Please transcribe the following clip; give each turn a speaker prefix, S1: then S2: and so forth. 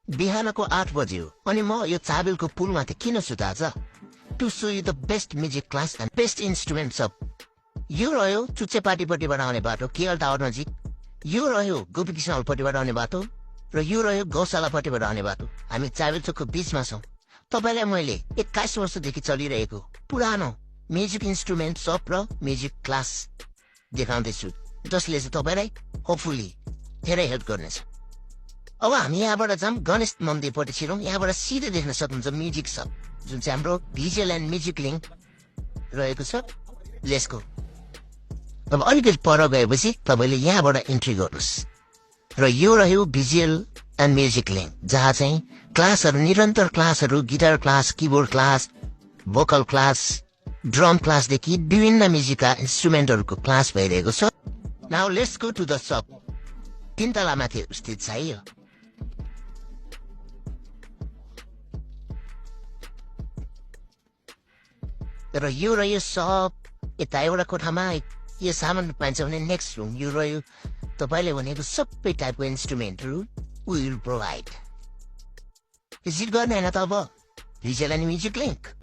S1: बिहानको 8 बज्यो अनि म यो चाबेलको पुलमाथि किन छु त आज to show you the best music class and best instruments अफ यो रह्यो चुच्चे पार्टीपट्टिबाट आउने बाटो केएल टावर नजिक यो रह्यो गोपीकृष्ण हलपट्टिबाट आउने बाटो र यो रह्यो गौशालापट्टिबाट आउने बाटो हामी चाबेल चोकको बीचमा छौँ तपाईँलाई मैले 21 वर्षदेखि चलिरहेको पुरानो म्युजिक इन्स्ट्रुमेन्ट सप र म्युजिक क्लास देखाउँदैछु जसले चाहिँ तपाईँलाई होपफुली धेरै हेल्प गर्नेछ अब हामी यहाँबाट जाऊँ गणेश मन्दिरपट्टि छिरौँ यहाँबाट सिधै देख्न सक्नुहुन्छ म्युजिक सप जुन चाहिँ हाम्रो भिजुअल एन्ड म्युजिक लिङ्क रहेको छ लेट्स गो अब अलिकति पर गएपछि तपाईँले यहाँबाट इन्ट्री गर्नुहोस् र यो रह्यो भिजुअल एन्ड म्युजिक लिङ्क जहाँ चाहिँ क्लासहरू निरन्तर क्लासहरू guitar class keyboard class vocal class drum क्लासदेखि विभिन्न म्युजिकका इन्स्ट्रुमेन्टहरूको क्लास भइरहेको छ now let's go to the shop 3 तलामाथि स्थित छ यो र यो रह्यो सप यता एउटा कोठामा यो सामान पाइन्छ भने नेक्स्ट रुम यो रह्यो तपाईँले भनेको सबै टाइपको इन्स्ट्रुमेन्टहरू विल प्रोभाइड भिजिट गर्ने होइन त अब भिजुअल एन्ड म्युजिक लिङ्क